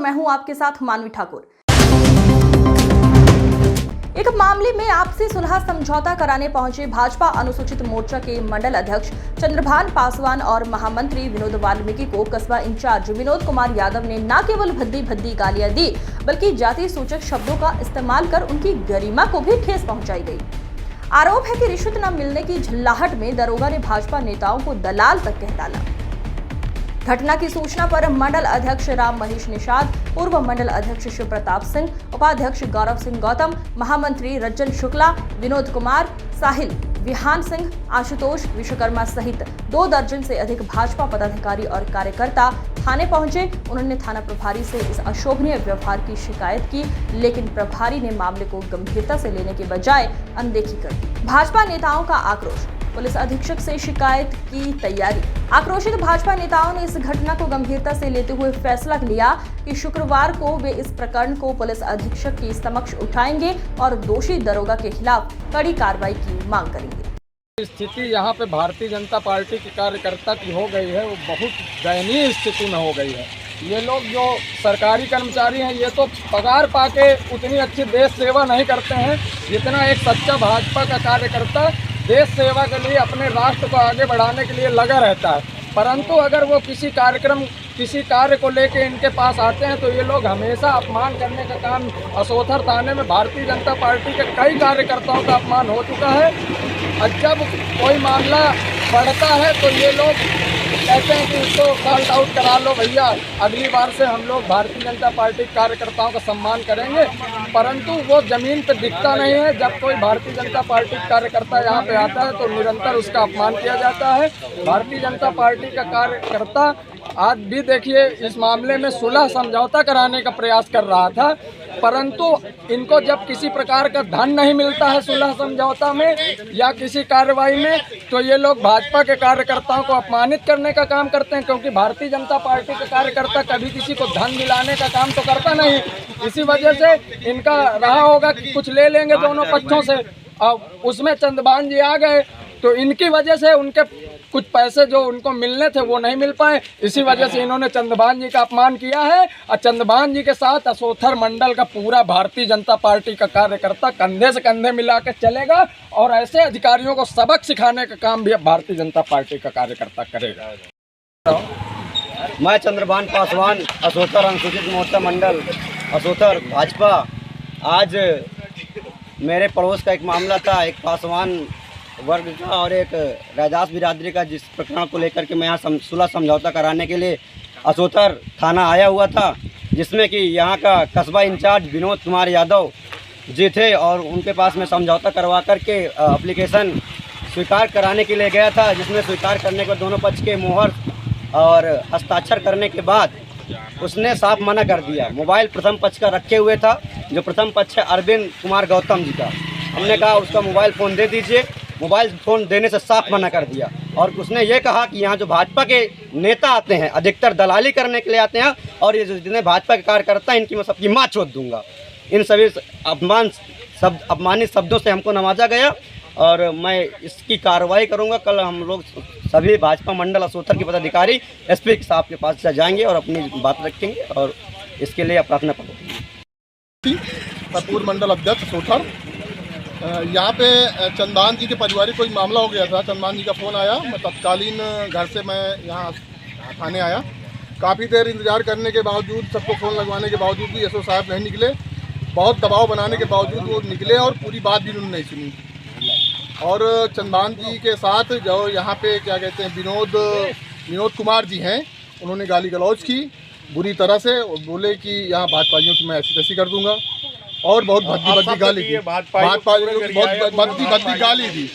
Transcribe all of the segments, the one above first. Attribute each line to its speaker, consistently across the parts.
Speaker 1: मैं हूं आपके साथ मानवी ठाकुर। एक मामले में आपसी सुलह समझौता कराने पहुंचे भाजपा अनुसूचित मोर्चा के मंडल अध्यक्ष चंद्रभान पासवान और महामंत्री विनोद वाल्मीकि को कस्बा इंचार्ज विनोद कुमार यादव ने न केवल भद्दी गालियां दी, बल्कि जाति सूचक शब्दों का इस्तेमाल कर उनकी गरिमा को भी ठेस पहुंचाई गई। आरोप है कि रिश्वत न मिलने की झल्लाहट में दरोगा ने भाजपा नेताओं को दलाल तक कह डाला। घटना की सूचना पर मंडल अध्यक्ष राम महेश निषाद, पूर्व मंडल अध्यक्ष शिव प्रताप सिंह, उपाध्यक्ष गौरव सिंह गौतम, महामंत्री रज्जन शुक्ला, विनोद कुमार, साहिल, विहान सिंह, आशुतोष विश्वकर्मा सहित 2 दर्जन से अधिक भाजपा पदाधिकारी और कार्यकर्ता थाने पहुंचे। उन्होंने थाना प्रभारी से इस अशोभनीय व्यवहार की शिकायत की, लेकिन प्रभारी ने मामले को गंभीरता से लेने के बजाय अनदेखी कर दी। भाजपा नेताओं का आक्रोश, पुलिस अधीक्षक से शिकायत की तैयारी। आक्रोशित भाजपा नेताओं ने इस घटना को गंभीरता से लेते हुए फैसला लिया कि शुक्रवार को वे इस प्रकरण को पुलिस अधीक्षक के समक्ष उठाएंगे और दोषी दरोगा के खिलाफ कड़ी कार्रवाई की मांग करेंगे।
Speaker 2: स्थिति यहाँ पे भारतीय जनता पार्टी के कार्यकर्ता की हो गई है, वो बहुत दयनीय स्थिति में हो गई है। ये लोग जो सरकारी कर्मचारी हैं, ये तो पगार पाके उतनी अच्छी देश सेवा नहीं करते हैं जितना एक सच्चा भाजपा का कार्यकर्ता देश सेवा के लिए अपने राष्ट्र को आगे बढ़ाने के लिए लगा रहता है। परंतु अगर वो किसी कार्य को लेके इनके पास आते हैं तो ये लोग हमेशा अपमान करने का काम। असोथर थाने में भारतीय जनता पार्टी के कई कार्यकर्ताओं का अपमान हो चुका है और जब कोई मामला बढ़ता है तो ये लोग कहते हैं कि इसको सॉल्ट आउट करा लो भैया, अगली बार से हम लोग भारतीय जनता पार्टी कार्यकर्ताओं का सम्मान करेंगे। परंतु वो ज़मीन पर दिखता नहीं है। जब कोई भारतीय जनता पार्टी कार्यकर्ता यहाँ पे आता है तो निरंतर उसका अपमान किया जाता है। भारतीय जनता पार्टी का कार्यकर्ता आज भी देखिए इस मामले में सुलह समझौता कराने का प्रयास कर रहा था, परंतु इनको जब किसी प्रकार का धन नहीं मिलता है सुलह समझौता में या किसी कार्रवाई में, तो ये लोग भाजपा के कार्यकर्ताओं को अपमानित करने का काम करते हैं। क्योंकि भारतीय जनता पार्टी के कार्यकर्ता कभी किसी को धन दिलाने का काम तो करता नहीं। इसी वजह से इनका रहा होगा कि कुछ ले लेंगे दोनों पक्षों से, और उसमें चंद्रभान जी आ गए तो इनकी वजह से उनके कुछ पैसे जो उनको मिलने थे वो नहीं मिल पाए। इसी वजह से इन्होंने चंद्रभान जी का अपमान किया है और चंद्रभान जी के साथ असोथर मंडल का पूरा भारतीय जनता पार्टी का कार्यकर्ता कंधे से कंधे मिला के चलेगा और ऐसे अधिकारियों को सबक सिखाने का काम भी भारतीय जनता पार्टी का कार्यकर्ता करेगा।
Speaker 3: मैं चंद्रभान पासवान, असोथर अनुसूचित मोर्चा मंडल असोथर भाजपा। आज मेरे पड़ोस का एक मामला था, एक पासवान वर्ग का और एक रैदास बिरादरी का, जिस प्रकरण को लेकर के मैं यहाँ सुलह समझौता कराने के लिए असोथर थाना आया हुआ था, जिसमें कि यहाँ का कस्बा इंचार्ज विनोद कुमार यादव जी थे और उनके पास में समझौता करवा करके एप्लीकेशन स्वीकार कराने के लिए गया था, जिसमें स्वीकार करने के दोनों पक्ष के मोहर और हस्ताक्षर करने के बाद उसने साफ मना कर दिया। मोबाइल प्रथम पक्ष का रखे हुए था, जो प्रथम पक्ष है अरविंद कुमार गौतम जी का। हमने कहा उसका मोबाइल फ़ोन दे दीजिए, मोबाइल फ़ोन देने से साफ मना कर दिया। और उसने ये कहा कि यहाँ जो भाजपा के नेता आते हैं अधिकतर दलाली करने के लिए आते हैं और ये जो जितने भाजपा के कार्यकर्ता हैं इनकी मैं सबकी माँ छोड़ दूंगा। इन सभी अपमानित शब्दों से हमको नवाजा गया और मैं इसकी कार्रवाई करूंगा। कल हम लोग सभी भाजपा मंडल असोथर के पदाधिकारी एसपी साहब के पास जाएंगे और अपनी बात रखेंगे और इसके लिए प्रार्थना करेंगे।
Speaker 4: पूर्व मंडल अध्यक्ष असोथर, यहाँ पे चंद्रभान जी के पारिवारिक कोई मामला हो गया था। चंद्रभान जी का फ़ोन आया, मैं तत्कालीन घर से मैं यहाँ थाने आया। काफ़ी देर इंतज़ार करने के बावजूद, सबको फ़ोन लगवाने के बावजूद भी एसओ साहब नहीं निकले। बहुत दबाव बनाने के बावजूद वो निकले और पूरी बात भी उन्होंने नहीं सुनी। और चंद्रभान जी के साथ जो यहाँ पे क्या कहते हैं विनोद कुमार जी हैं, उन्होंने गाली गलौज की बुरी तरह से और बोले कि यहाँ भाजपाइयों की मैं ऐसी तैसी कर दूँगा और बहुत भद्दी गाली दी, भद्दी गाली दी।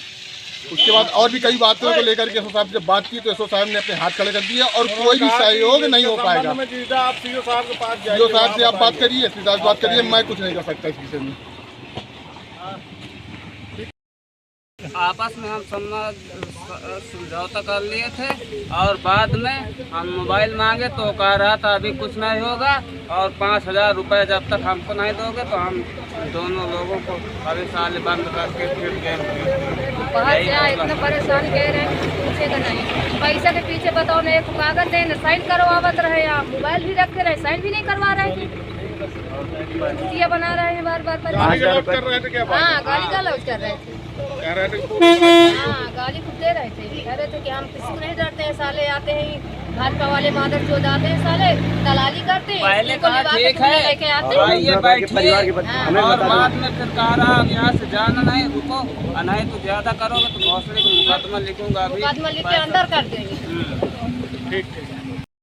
Speaker 4: उसके बाद और भी कई बातों को लेकर के एसओ साहब जब बात की तो एसओ साहब ने अपने हाथ खड़े कर दिया और कोई भी सहयोग नहीं हो पाएगा। सीओ साहब से आप बात करिए, एसपी साहब से बात करिए, मैं कुछ नहीं कर सकता इस विषय में।
Speaker 5: आपस में हम समझौता कर लिए थे और बाद में हम मोबाइल मांगे तो कह रहा था अभी कुछ नहीं होगा और 5,000 रुपये जब तक हमको नहीं दोगे तो हम दोनों लोगों को अभी साल बंद करके फिर गेम
Speaker 6: इतना परेशान कह रहे हैं। बचेगा नहीं। पैसा के पीछे बताओ ना, एक कागज दे न साइन करवावत रहे, आप मोबाइल भी रखे रहे, साइन भी नहीं करवा रहे थे, ये बना रहे हैं बार बार।
Speaker 4: गाली गलौज कर रहे थे क्या?
Speaker 6: हाँ, गाली गलौज कर रहे थे।
Speaker 4: कह रहे थे
Speaker 6: हाँ, गाली खूब दे रहे थे, कह रहे थे कि हम किसी को नहीं डरते हैं, साले आते हैं भाजपा वाले मादर जो आते हैं, साले दलाली करते हैं,
Speaker 5: पहले
Speaker 6: इनको
Speaker 5: कहा
Speaker 6: लिवा के
Speaker 5: ठीक
Speaker 6: पुलिस
Speaker 5: है,
Speaker 6: लेके आते
Speaker 5: और
Speaker 6: हैं।
Speaker 5: ये बैठिए,
Speaker 3: हमें
Speaker 5: और
Speaker 3: बता दो।
Speaker 5: बाद में फिर कह रहा अब यहाँ से जाना नहीं, रुको, और नहीं तो ज्यादा करोगे तो भोसले को मुकदमा लिखूंगा अभी।
Speaker 6: मुकदमा लिख के अंदर कर देंगे।
Speaker 4: ठीक ठीक।